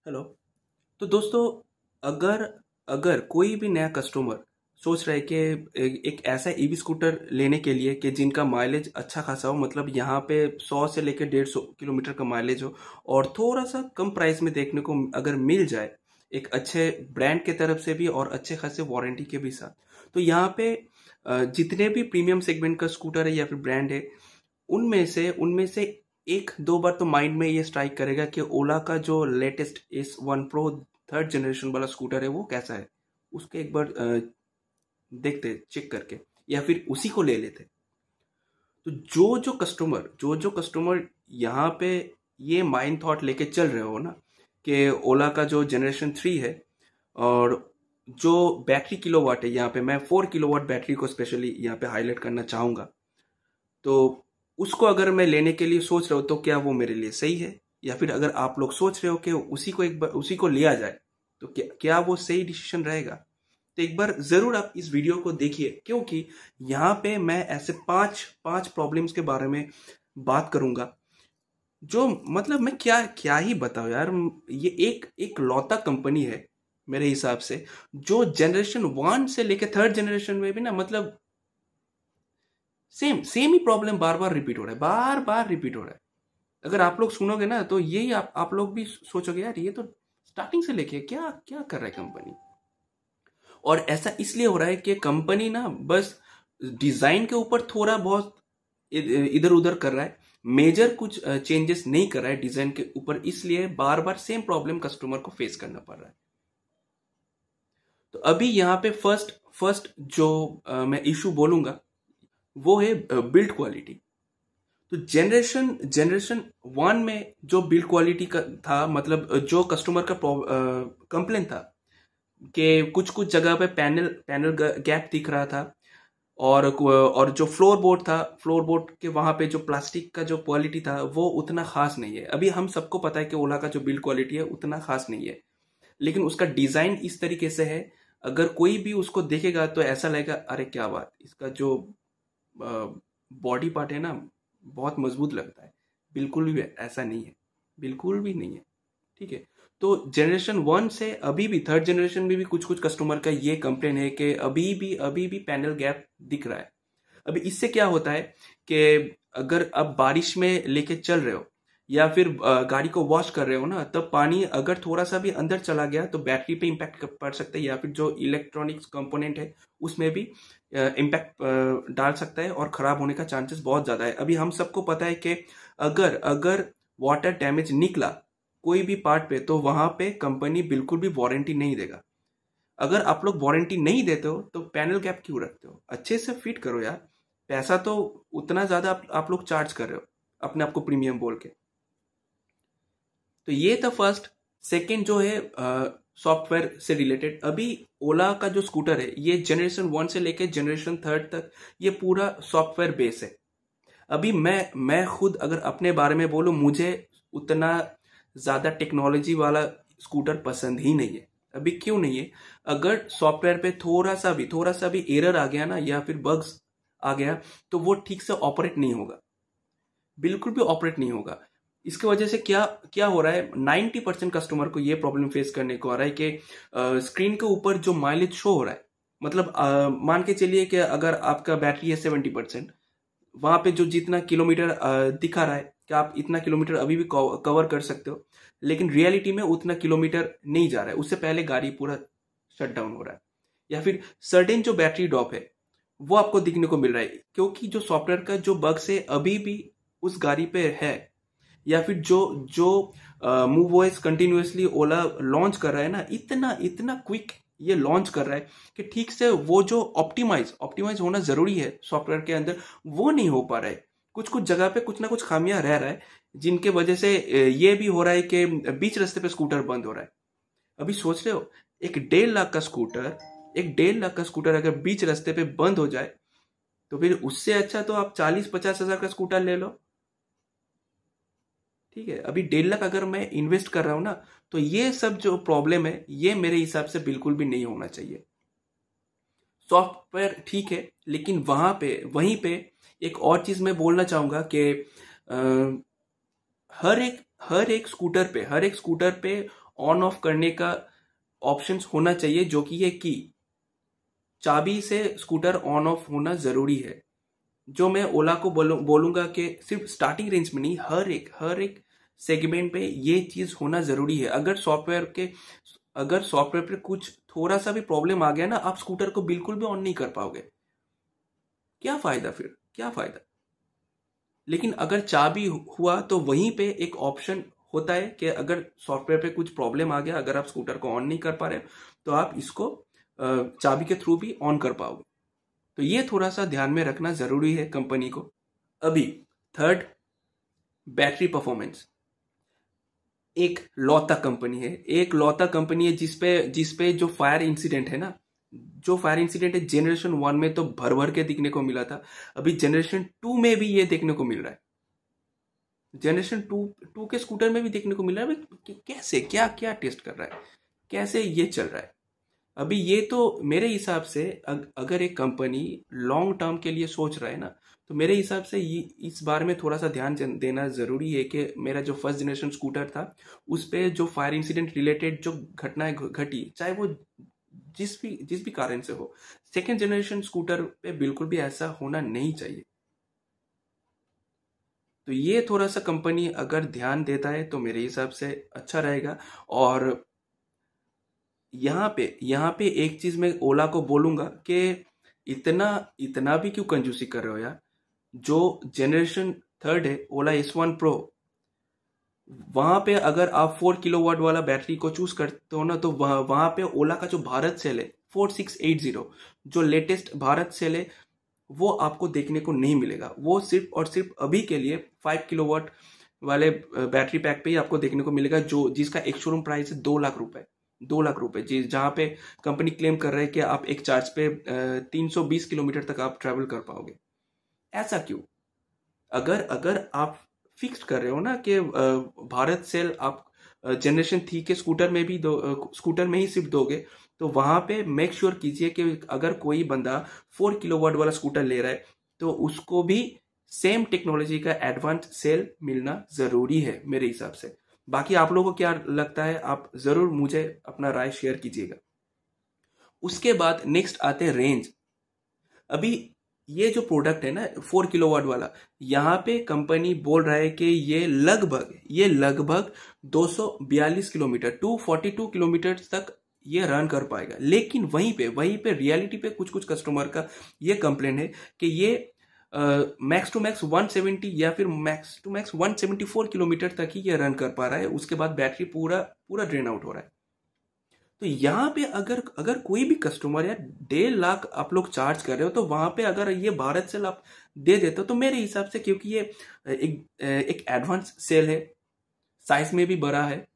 Hello. तो दोस्तों, अगर अगर कोई भी नया कस्टमर सोच रहा है कि एक ऐसा ईवी स्कूटर लेने के लिए कि जिनका माइलेज अच्छा खासा हो, मतलब यहाँ पे 100 से लेकर 150 किलोमीटर का माइलेज हो और थोड़ा सा कम प्राइस में देखने को अगर मिल जाए, एक अच्छे ब्रांड के तरफ से भी और अच्छे खासे वारंटी के भी साथ, तो यहाँ पे जितने भी प्रीमियम सेगमेंट का स्कूटर है या फिर ब्रांड है, उनमें से एक दो बार तो माइंड में ये स्ट्राइक करेगा कि ओला का जो latest S1 Pro third generation वाला स्कूटर है वो कैसा है। उसके एक बार देखते चेक करके, या फिर उसी को ले लेते। तो जो जो कस्टमर यहाँ पे ये माइंड थॉट लेके चल रहे हो ना कि ओला का जो जनरेशन 3 है, और जो बैटरी किलोवाट है, यहाँ पे मैं 4 किलोवाट बैटरी को स्पेशली यहाँ पे हाईलाइट करना चाहूँगा। तो उसको अगर मैं लेने के लिए सोच रहा हूँ तो क्या वो मेरे लिए सही है, या फिर अगर आप लोग सोच रहे हो कि उसी को एक बार उसी को लिया जाए, तो क्या वो सही डिसीजन रहेगा। तो एक बार जरूर आप इस वीडियो को देखिए, क्योंकि यहाँ पे मैं ऐसे पांच पांच प्रॉब्लम्स के बारे में बात करूंगा, जो मतलब मैं क्या क्या ही बताऊं यार। ये एक एक लौता कंपनी है मेरे हिसाब से, जो जनरेशन 1 से लेकर थर्ड जनरेशन में भी ना, मतलब सेम सेम ही प्रॉब्लम बार बार रिपीट हो रहा है, बार बार रिपीट हो रहा है। अगर आप लोग सुनोगे ना तो यही आप लोग भी सोचोगे, यार ये तो स्टार्टिंग से लेके क्या क्या कर रहा है कंपनी। और ऐसा इसलिए हो रहा है कि कंपनी ना बस डिजाइन के ऊपर थोड़ा बहुत इधर उधर कर रहा है, मेजर कुछ चेंजेस नहीं कर रहा है डिजाइन के ऊपर, इसलिए बार बार सेम प्रॉब्लम कस्टमर को फेस करना पड़ रहा है। तो अभी यहाँ पे फर्स्ट फर्स्ट जो मैं इशू बोलूंगा वो है बिल्ड क्वालिटी। तो जनरेशन 1 में जो बिल्ड क्वालिटी का था, मतलब जो कस्टमर का कंप्लेन था कि कुछ कुछ जगह पे पैनल पैनल गैप दिख रहा था, और जो फ्लोर बोर्ड के वहां पे जो प्लास्टिक का जो क्वालिटी था वो उतना खास नहीं है। अभी हम सबको पता है कि ओला का जो बिल्ड क्वालिटी है उतना खास नहीं है, लेकिन उसका डिजाइन इस तरीके से है, अगर कोई भी उसको देखेगा तो ऐसा लगेगा, अरे क्या बात, इसका जो बॉडी पार्ट है ना बहुत मजबूत लगता है। बिल्कुल भी ऐसा नहीं है, बिल्कुल भी नहीं है। ठीक है। तो जनरेशन 1 से अभी भी थर्ड जनरेशन में भी कुछ कुछ कस्टमर का ये कंप्लेन है कि अभी भी पैनल गैप दिख रहा है। अभी इससे क्या होता है कि अगर आप बारिश में लेके चल रहे हो या फिर गाड़ी को वॉश कर रहे हो ना, तब पानी अगर थोड़ा सा भी अंदर चला गया तो बैटरी पे इम्पैक्ट पड़ सकता है, या फिर जो इलेक्ट्रॉनिक्स कंपोनेंट है उसमें भी इम्पैक्ट डाल सकता है, और खराब होने का चांसेस बहुत ज्यादा है। अभी हम सबको पता है कि अगर अगर वाटर डैमेज निकला कोई भी पार्ट पे, तो वहां पे कंपनी बिल्कुल भी वारंटी नहीं देगा। अगर आप लोग वारंटी नहीं देते हो तो पैनल गैप क्यों रखते हो, अच्छे से फिट करो यार। पैसा तो उतना ज्यादा आप लोग चार्ज कर रहे हो अपने आप को प्रीमियम बोल के। तो ये था फर्स्ट। सेकंड जो है सॉफ्टवेयर से रिलेटेड, अभी ओला का जो स्कूटर है ये जनरेशन 1 से लेकर जनरेशन 3 तक ये पूरा सॉफ्टवेयर बेस है। अभी मैं खुद अगर अपने बारे में बोलूं, मुझे उतना ज्यादा टेक्नोलॉजी वाला स्कूटर पसंद ही नहीं है। अभी क्यों नहीं है, अगर सॉफ्टवेयर पे थोड़ा सा भी एरर आ गया ना, या फिर बग्स आ गया, तो वो ठीक से ऑपरेट नहीं होगा, बिल्कुल भी ऑपरेट नहीं होगा। इसकी वजह से क्या क्या हो रहा है, 90% कस्टमर को ये प्रॉब्लम फेस करने को आ रहा है कि स्क्रीन के ऊपर जो माइलेज शो हो रहा है, मतलब मान के चलिए कि अगर आपका बैटरी है 70%, वहां पे जो जितना किलोमीटर दिखा रहा है कि आप इतना किलोमीटर अभी भी कवर कर सकते हो, लेकिन रियलिटी में उतना किलोमीटर नहीं जा रहा है, उससे पहले गाड़ी पूरा शट डाउन हो रहा है। या फिर सर्टेन जो बैटरी ड्रॉप है वो आपको दिखने को मिल रहा है, क्योंकि जो सॉफ्टवेयर का जो बग्स है अभी भी उस गाड़ी पे है। या फिर जो जो मूव वॉइस कंटिन्यूअसली ओला लॉन्च कर रहा है ना, इतना इतना क्विक ये लॉन्च कर रहा है कि ठीक से वो जो ऑप्टिमाइज होना जरूरी है सॉफ्टवेयर के अंदर, वो नहीं हो पा रहा है। कुछ कुछ जगह पे कुछ ना कुछ खामियां रह रहा है, जिनके वजह से ये भी हो रहा है कि बीच रास्ते पे स्कूटर बंद हो रहा है। अभी सोच रहे हो, एक 1.5 लाख का स्कूटर अगर बीच रास्ते पे बंद हो जाए, तो फिर उससे अच्छा तो आप 40-50 हजार का स्कूटर ले लो। ठीक है। अभी 1.5 लाख अगर मैं इन्वेस्ट कर रहा हूं ना, तो ये सब जो प्रॉब्लम है ये मेरे हिसाब से बिल्कुल भी नहीं होना चाहिए। सॉफ्टवेयर ठीक है, लेकिन वहीं पे एक और चीज मैं बोलना चाहूंगा कि हर एक स्कूटर पे ऑन ऑफ करने का ऑप्शंस होना चाहिए, जो कि ये की चाबी से स्कूटर ऑन ऑफ होना जरूरी है। जो मैं ओला को बोलूंगा कि सिर्फ स्टार्टिंग रेंज में नहीं, हर एक सेगमेंट पे ये चीज होना जरूरी है। अगर सॉफ्टवेयर पे कुछ थोड़ा सा भी प्रॉब्लम आ गया ना, आप स्कूटर को बिल्कुल भी ऑन नहीं कर पाओगे। क्या फायदा फिर, क्या फायदा। लेकिन अगर चाबी हुआ तो वहीं पे एक ऑप्शन होता है कि अगर सॉफ्टवेयर पे कुछ प्रॉब्लम आ गया, अगर आप स्कूटर को ऑन नहीं कर पा रहे तो आप इसको चाबी के थ्रू भी ऑन कर पाओगे। तो ये थोड़ा सा ध्यान में रखना जरूरी है कंपनी को। अभी थर्ड, बैटरी परफॉर्मेंस। एक लौता कंपनी है जिसपे जो फायर इंसिडेंट है ना, जो फायर इंसिडेंट है जनरेशन 1 में तो भर भर के दिखने को मिला था, अभी जनरेशन 2 में भी ये देखने को मिल रहा है। जनरेशन टू के स्कूटर में भी देखने को मिल रहा है। कैसे, क्या क्या टेस्ट कर रहा है, कैसे ये चल रहा है। अभी ये तो मेरे हिसाब से अगर एक कंपनी लॉन्ग टर्म के लिए सोच रहा है ना, तो मेरे हिसाब से इस बारे में थोड़ा सा ध्यान देना जरूरी है कि मेरा जो फर्स्ट जनरेशन स्कूटर था उस पे जो फायर इंसिडेंट रिलेटेड जो घटनाएं घटी, चाहे वो जिस भी कारण से हो, सेकेंड जनरेशन स्कूटर पे बिल्कुल भी ऐसा होना नहीं चाहिए। तो ये थोड़ा सा कंपनी अगर ध्यान देता है तो मेरे हिसाब से अच्छा रहेगा। और यहाँ पे एक चीज मैं ओला को बोलूंगा कि इतना इतना भी क्यों कंजूसी कर रहे हो यार। जो जनरेशन थर्ड है ओला S1 प्रो, वहां पे अगर आप 4 किलोवाट वाला बैटरी को चूज करते हो ना, तो वहां पे ओला का जो भारत सेल है 4680, जो लेटेस्ट भारत सेल है, वो आपको देखने को नहीं मिलेगा। वो सिर्फ और सिर्फ अभी के लिए 5 किलोवाट वाले बैटरी पैक पे ही आपको देखने को मिलेगा, जो जिसका एक शोरूम प्राइस है 2 लाख रुपए। 2 लाख रुपए जहां पे कंपनी क्लेम कर रहा है कि आप एक चार्ज पे 320 किलोमीटर तक आप ट्रेवल कर पाओगे। ऐसा क्यों। अगर अगर आप फिक्स कर रहे हो ना कि भारत सेल आप जनरेशन 3 के स्कूटर में ही सिर्फ दोगे, तो वहां पे मेक श्योर कीजिए कि अगर कोई बंदा 4 किलोवाट वाला स्कूटर ले रहा है तो उसको भी सेम टेक्नोलॉजी का एडवांस सेल मिलना जरूरी है मेरे हिसाब से। बाकी आप लोगों को क्या लगता है, आप जरूर मुझे अपना राय शेयर कीजिएगा। उसके बाद नेक्स्ट आते हैं रेंज। अभी ये जो प्रोडक्ट है ना 4 किलोवाट वाला, यहाँ पे कंपनी बोल रहा है कि ये लगभग 242 किलोमीटर 242 किलोमीटर तक ये रन कर पाएगा। लेकिन वहीं पे रियलिटी पे कुछ कस्टमर का ये कंप्लेन है कि ये मैक्स टू मैक्स 170 या फिर मैक्स टू मैक्स 174 किलोमीटर तक ही ये रन कर पा रहा है। उसके बाद बैटरी पूरा ड्रेन आउट हो रहा है। तो यहाँ पे अगर कोई भी कस्टमर या 1.5 लाख आप लोग चार्ज कर रहे हो, तो वहां पे अगर ये भारत सेल आप दे देते हो, तो मेरे हिसाब से, क्योंकि ये एक एडवांस सेल है, साइज में भी बड़ा है,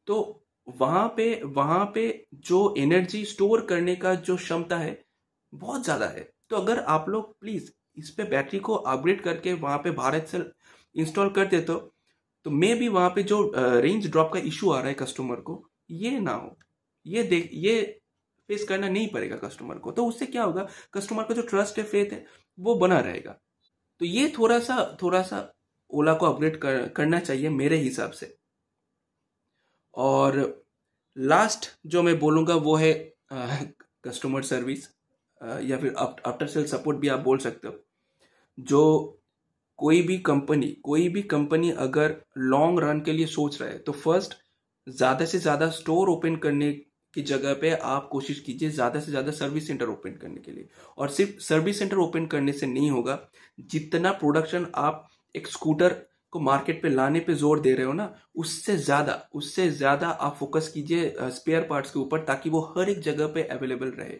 तो वहां पे जो एनर्जी स्टोर करने का जो क्षमता है बहुत ज्यादा है। तो अगर आप लोग प्लीज इस पे बैटरी को अपग्रेड करके वहां पे भारत सेल इंस्टॉल कर देते हो, तो मे भी वहां पे जो रेंज ड्रॉप का इशू आ रहा है कस्टमर को, ये ना हो। ये फेस करना नहीं पड़ेगा कस्टमर को। तो उससे क्या होगा, कस्टमर का जो ट्रस्ट है, फेथ है, वो बना रहेगा। तो ये थोड़ा सा ओला को अपग्रेड करना चाहिए मेरे हिसाब से। और लास्ट जो मैं बोलूंगा वो है कस्टमर सर्विस, या फिर आफ्टर सेल सपोर्ट भी आप बोल सकते हो। जो कोई भी कंपनी अगर लॉन्ग रन के लिए सोच रहा है, तो फर्स्ट ज्यादा से ज्यादा स्टोर ओपन करने की जगह पे आप कोशिश कीजिए ज्यादा से ज्यादा सर्विस सेंटर ओपन करने के लिए। और सिर्फ सर्विस सेंटर ओपन करने से नहीं होगा, जितना प्रोडक्शन आप एक स्कूटर को मार्केट पे लाने पे जोर दे रहे हो ना, उससे ज्यादा आप फोकस कीजिए स्पेयर पार्ट्स के ऊपर, ताकि वो हर एक जगह पे अवेलेबल रहे।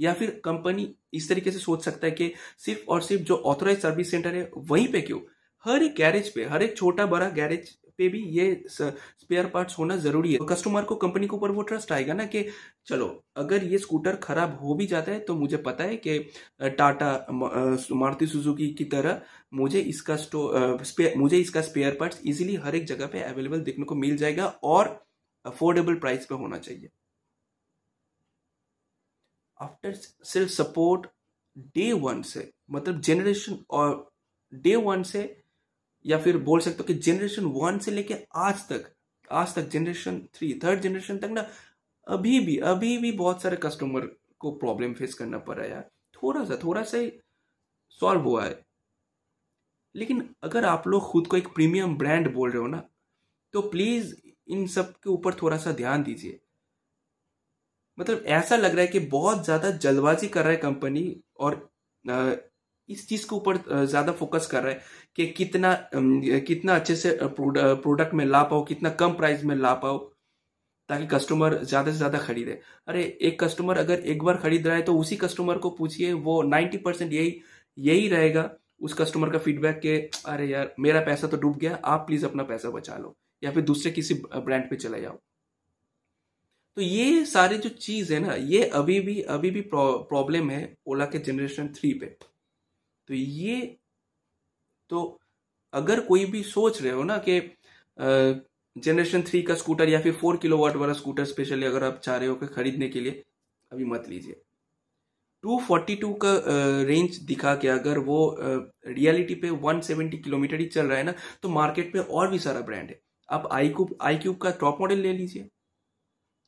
या फिर कंपनी इस तरीके से सोच सकता है कि सिर्फ और सिर्फ जो ऑथोराइज सर्विस सेंटर है वहीं पे क्यों, हर एक गैरेज पे, हर एक छोटा बड़ा गैरेज पे भी ये स्पेयर पार्ट्स होना जरूरी है। तो कस्टमर को कंपनी के ऊपर वो ट्रस्ट आएगा ना कि चलो, अगर ये स्कूटर खराब हो भी जाता है तो मुझे पता है कि टाटा मारुति सुजुकी की तरह मुझे इसका स्पेयर पार्ट्स इजीली हर एक जगह पे अवेलेबल देखने को मिल जाएगा, और अफोर्डेबल प्राइस पे होना चाहिए। आफ्टर सेल सपोर्ट डे 1 से, मतलब जनरेशन और डे 1 से, या फिर बोल सकते हो कि जनरेशन 1 से लेके आज तक आज तक जनरेशन 3 थर्ड जनरेशन तक ना अभी भी बहुत सारे कस्टमर को प्रॉब्लम फेस करना पड़ रहा है यार। थोड़ा सा ही सॉल्व हुआ है। लेकिन अगर आप लोग खुद को एक प्रीमियम ब्रांड बोल रहे हो ना, तो प्लीज इन सब के ऊपर थोड़ा सा ध्यान दीजिए। मतलब ऐसा लग रहा है कि बहुत ज्यादा जल्दबाजी कर रहा है कंपनी, और इस चीज के ऊपर ज्यादा फोकस कर रहा है कि कितना अच्छे से प्रोडक्ट में ला पाओ, कितना कम प्राइस में ला पाओ, ताकि कस्टमर ज्यादा से ज्यादा खरीदे। अरे एक कस्टमर अगर एक बार खरीद रहा है तो उसी कस्टमर को पूछिए, वो 90% यही रहेगा उस कस्टमर का फीडबैक के अरे यार मेरा पैसा तो डूब गया, आप प्लीज अपना पैसा बचा लो या फिर दूसरे किसी ब्रांड पे चले जाओ। तो ये सारे जो चीज है ना, ये अभी भी प्रॉब्लम है ओला के जनरेशन 3 पे। तो ये तो अगर कोई भी सोच रहे हो ना कि जनरेशन 3 का स्कूटर या फिर 4 किलोवाट वाला स्कूटर स्पेशली अगर आप चाह रहे हो कि खरीदने के लिए, अभी मत लीजिए। 242 का रेंज दिखा के अगर वो रियलिटी पे 170 किलोमीटर ही चल रहा है ना, तो मार्केट में और भी सारा ब्रांड है। आप आई क्यूब का टॉप मॉडल ले लीजिए,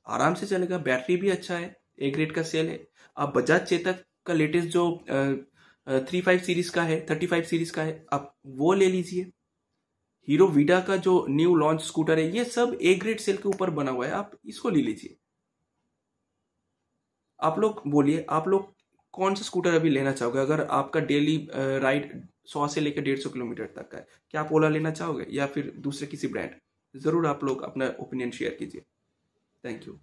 आराम से चलेगा, बैटरी भी अच्छा है, ए ग्रेड का सेल है। आप बजाज चेतक का लेटेस्ट जो 35 सीरीज का है, 35 सीरीज का है, आप वो ले लीजिए। हीरो वीडा का जो न्यू लॉन्च स्कूटर है, ये सब ए ग्रेड सेल के ऊपर बना हुआ है, आप इसको ले लीजिए। आप लोग बोलिए, आप लोग कौन सा स्कूटर अभी लेना चाहोगे? अगर आपका डेली राइड 100 से लेकर 150 किलोमीटर तक का है, क्या आप ओला लेना चाहोगे या फिर दूसरे किसी ब्रांड? जरूर आप लोग अपना ओपिनियन शेयर कीजिए। Thank you.